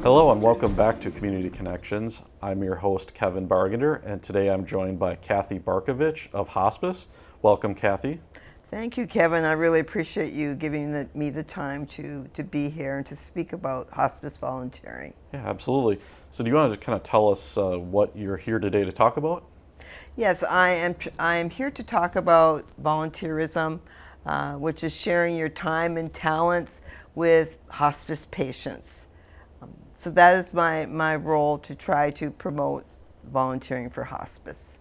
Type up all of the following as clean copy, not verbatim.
Hello and welcome back to Community Connections. I'm your host, Kevin Bargender, and today I'm joined by Cathy Barkovich of Hospice. Welcome, Cathy. Thank you, Kevin. I really appreciate you giving me the time to be here and to speak about hospice volunteering. Yeah, absolutely. So do you want to kind of tell us what you're here today to talk about? Yes, I am here to talk about volunteerism, which is sharing your time and talents with hospice patients. So that is my role, to try to promote volunteering for hospice.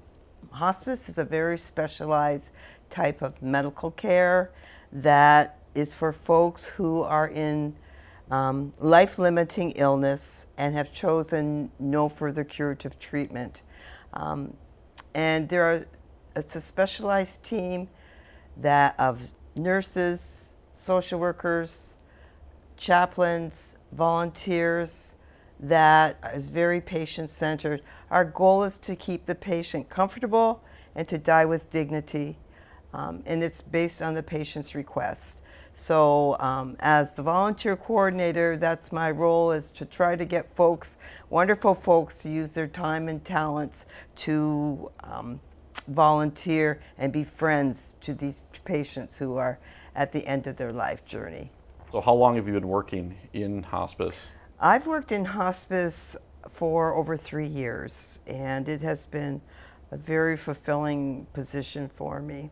Hospice is a very specialized type of medical care that is for folks who are in life-limiting illness and have chosen no further curative treatment. And it's a specialized team of nurses, social workers, chaplains, volunteers that is very patient-centered. Our goal is to keep the patient comfortable and to die with dignity, and it's based on the patient's request. So as the volunteer coordinator, that's my role, is to try to get wonderful folks, to use their time and talents to volunteer and be friends to these patients who are at the end of their life journey. So how long have you been working in hospice? I've worked in hospice for over 3 years, and it has been a very fulfilling position for me.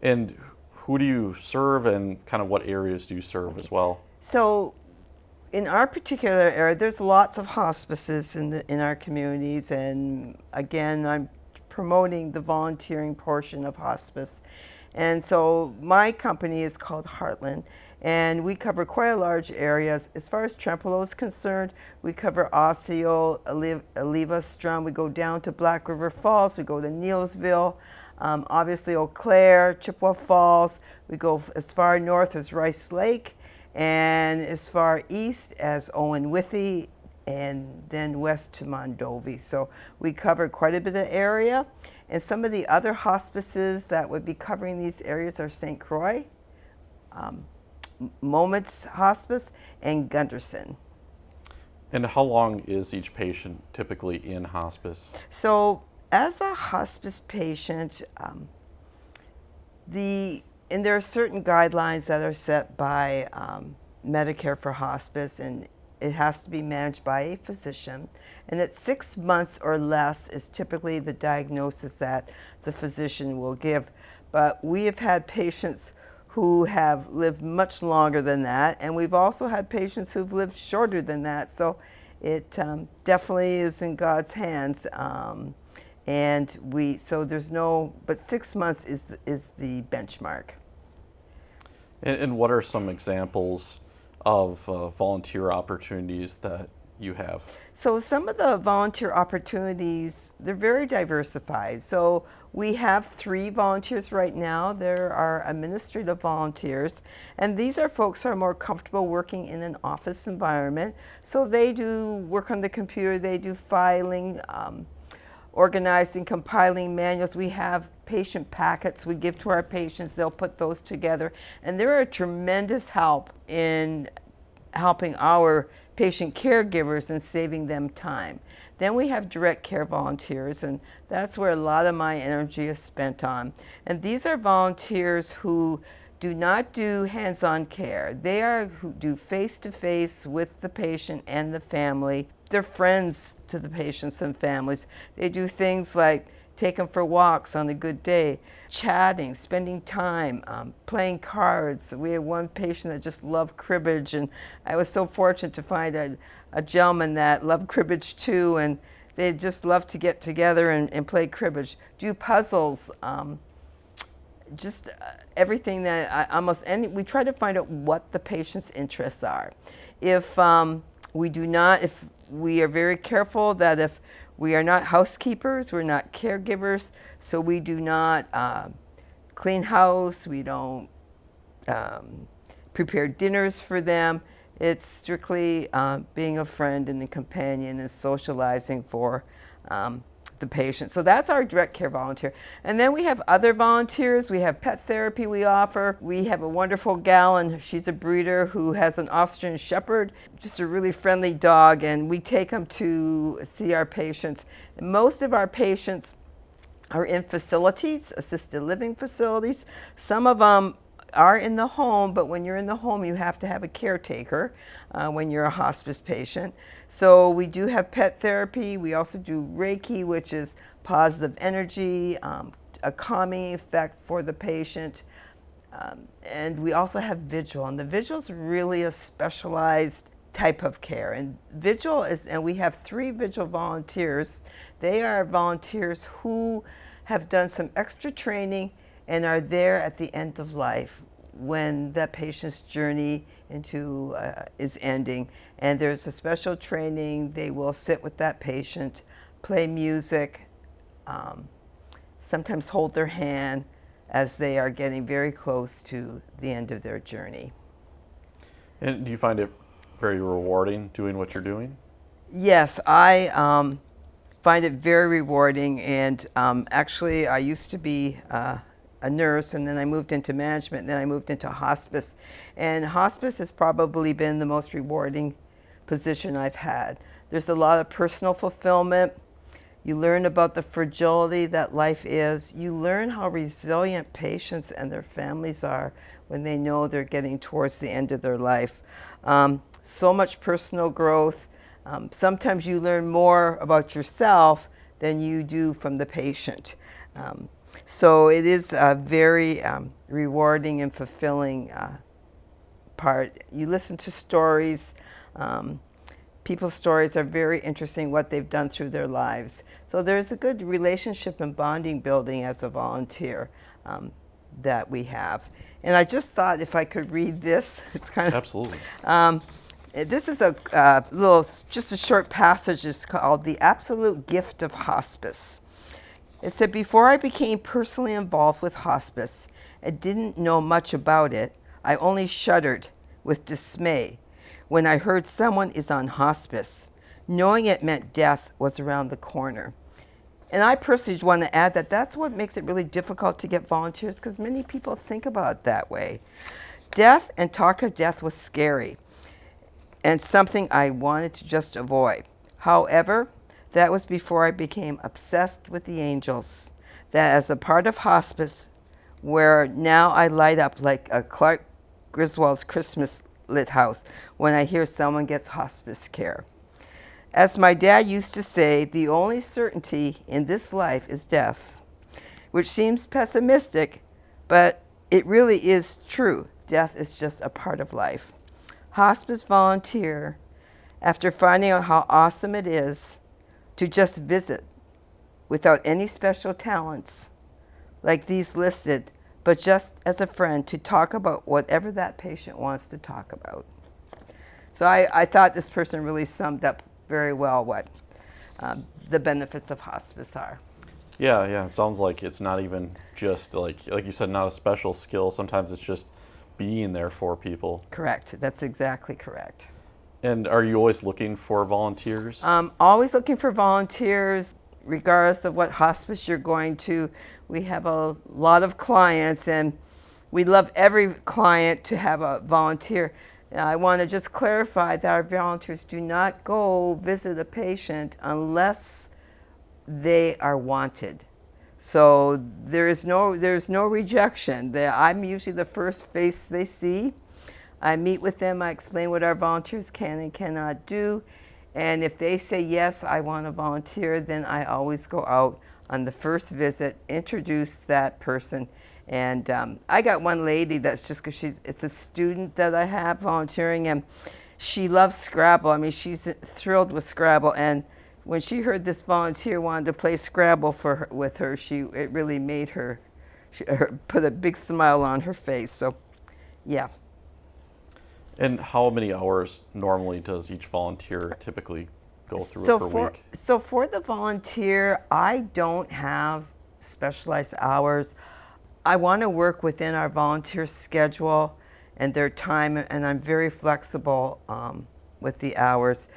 And who do you serve, and kind of what areas do you serve as well? So in our particular area, there's lots of hospices in our communities, and again, I'm promoting the volunteering portion of hospice. And so my company is called Heartland, and we cover quite a large area. As far as Trempealeau is concerned, we cover Osseo, Aliva, Strum. We go down to Black River Falls. We go to Neilsville, obviously Eau Claire, Chippewa Falls. We go as far north as Rice Lake, and as far east as Owen Withy, and then west to Mondovi. So we cover quite a bit of area. And some of the other hospices that would be covering these areas are St. Croix, Moments Hospice, and Gunderson. And how long is each patient typically in hospice? So as a hospice patient, there are certain guidelines that are set by Medicare for hospice, and it has to be managed by a physician, and at 6 months or less is typically the diagnosis that the physician will give. But we have had patients who have lived much longer than that, and we've also had patients who've lived shorter than that. So it definitely is in God's hands, but 6 months is the benchmark. And what are some examples of volunteer opportunities that you have? So some of the volunteer opportunities, they're very diversified. So we have 3 volunteers right now. There are administrative volunteers, and these are folks who are more comfortable working in an office environment. So they do work on the computer, they do filing, organizing, compiling manuals. We have patient packets we give to our patients. They'll put those together, and they're a tremendous help in helping our patient caregivers and saving them time. Then we have direct care volunteers, and that's where a lot of my energy is spent on. And these are volunteers who do not do hands-on care. They are who do face-to-face with the patient and the family. They're friends to the patients and families. They do things like take them for walks on a good day, chatting, spending time, playing cards. We had one patient that just loved cribbage, and I was so fortunate to find a gentleman that loved cribbage too, and they just love to get together and play cribbage, do puzzles, just everything that we try to find out what the patient's interests are. If we are very careful that if we are not housekeepers, we're not caregivers, so we do not clean house, we don't prepare dinners for them. It's strictly being a friend and a companion and socializing for the patient. So that's our direct care volunteer. And then we have other volunteers. We have pet therapy we offer. We have a wonderful gal, and she's a breeder who has an Austrian Shepherd, just a really friendly dog, and we take them to see our patients. And most of our patients are in facilities, assisted living facilities. Some of them are in the home, but when you're in the home, you have to have a caretaker when you're a hospice patient. So we do have pet therapy. We also do Reiki, which is positive energy, a calming effect for the patient. And we also have vigil, and the vigil is really a specialized type of care. And vigil is, and we have 3 vigil volunteers. They are volunteers who have done some extra training and are there at the end of life when that patient's journey into is ending. And there's a special training. They will sit with that patient, play music, sometimes hold their hand as they are getting very close to the end of their journey. And do you find it very rewarding doing what you're doing? Yes, I find it very rewarding. And actually, I used to be a nurse, and then I moved into management, and then I moved into hospice. And hospice has probably been the most rewarding position I've had. There's a lot of personal fulfillment. You learn about the fragility that life is. You learn how resilient patients and their families are when they know they're getting towards the end of their life. So much personal growth. Sometimes you learn more about yourself than you do from the patient. So it is a very rewarding and fulfilling part. You listen to stories. People's stories are very interesting, what they've done through their lives. So there's a good relationship and bonding building as a volunteer that we have. And I just thought if I could read this, it's kind of... Absolutely. This is a just a short passage. It's called The Absolute Gift of Hospice. It said, before I became personally involved with hospice and didn't know much about it, I only shuddered with dismay when I heard someone is on hospice, knowing it meant death was around the corner. And I personally want to add that that's what makes it really difficult to get volunteers, because many people think about it that way. Death and talk of death was scary and something I wanted to just avoid. However, that was before I became obsessed with the angels, that as a part of hospice, where now I light up like a Clark Griswold's Christmas lit house when I hear someone gets hospice care. As my dad used to say, the only certainty in this life is death, which seems pessimistic, but it really is true. Death is just a part of life. Hospice volunteer, after finding out how awesome it is to just visit without any special talents like these listed, but just as a friend to talk about whatever that patient wants to talk about. So I thought this person really summed up very well what the benefits of hospice are. Yeah. It sounds like it's not even just like you said, not a special skill. Sometimes it's just being there for people. Correct. That's exactly correct. And are you always looking for volunteers? Always looking for volunteers, regardless of what hospice you're going to. We have a lot of clients, and we love every client to have a volunteer. I want to just clarify that our volunteers do not go visit a patient unless they are wanted. So there's no rejection. I'm usually the first face they see. I meet with them. I explain what our volunteers can and cannot do. And if they say, yes, I want to volunteer, then I always go out on the first visit, introduce that person. And I got one lady that's just because it's a student that I have volunteering, and she loves Scrabble. I mean, she's thrilled with Scrabble. And when she heard this volunteer wanted to play Scrabble with her, it really made her put a big smile on her face. So, yeah. And how many hours normally does each volunteer typically go through per week? So for the volunteer, I don't have specialized hours. I want to work within our volunteer schedule and their time, and I'm very flexible with the hours.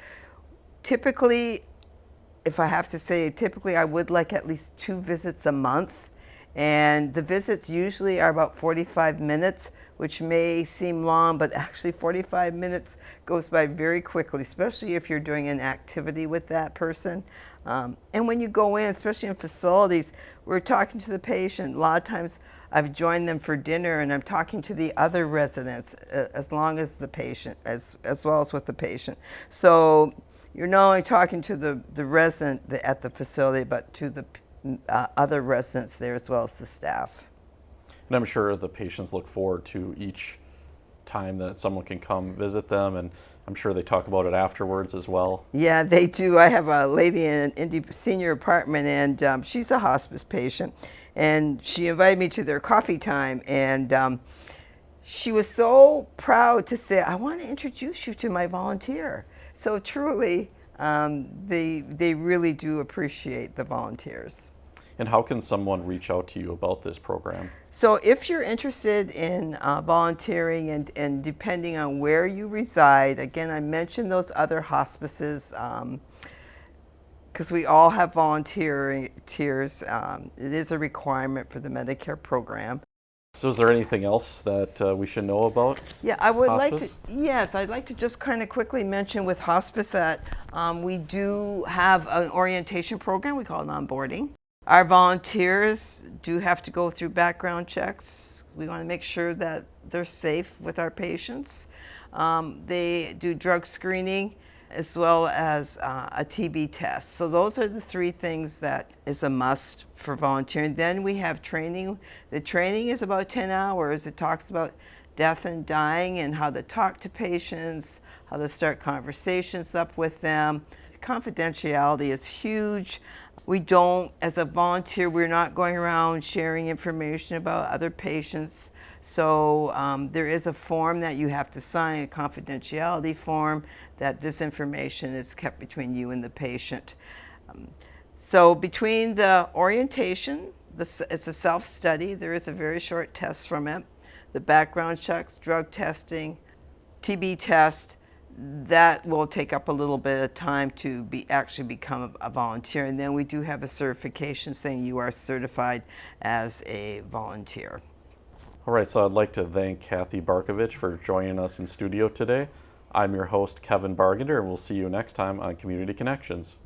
Typically, if I have to say, typically I would like at least 2 visits a month. And the visits usually are about 45 minutes, which may seem long, but actually 45 minutes goes by very quickly, especially if you're doing an activity with that person. And when you go in, especially in facilities, we're talking to the patient. A lot of times I've joined them for dinner and I'm talking to the other residents as long as the patient, as well as with the patient. So you're not only talking to the resident at the facility, but to the other residents there as well as the staff. And I'm sure the patients look forward to each time that someone can come visit them, and I'm sure they talk about it afterwards as well. Yeah, they do. I have a lady in an Indy senior apartment, and she's a hospice patient, and she invited me to their coffee time, and she was so proud to say, "I want to introduce you to my volunteer." So truly, they really do appreciate the volunteers. And how can someone reach out to you about this program? So if you're interested in volunteering and depending on where you reside, again, I mentioned those other hospices because we all have volunteers. It is a requirement for the Medicare program. So is there anything else that we should know about Yeah, I would hospice? yes, I'd like to just kind of quickly mention with hospice that we do have an orientation program. We call it onboarding. Our volunteers do have to go through background checks. We want to make sure that they're safe with our patients. They do drug screening as well as a TB test. So those are the 3 things that is a must for volunteering. Then we have training. The training is about 10 hours. It talks about death and dying and how to talk to patients, how to start conversations up with them. Confidentiality is huge. We don't, as a volunteer, we're not going around sharing information about other patients. So there is a form that you have to sign, a confidentiality form, that this information is kept between you and the patient. So between the orientation, it's a self-study. There is a very short test from it. The background checks, drug testing, TB test, that will take up a little bit of time to actually become a volunteer. And then we do have a certification saying you are certified as a volunteer. All right, so I'd like to thank Cathy Barkovich for joining us in studio today. I'm your host, Kevin Bargender, and we'll see you next time on Community Connections.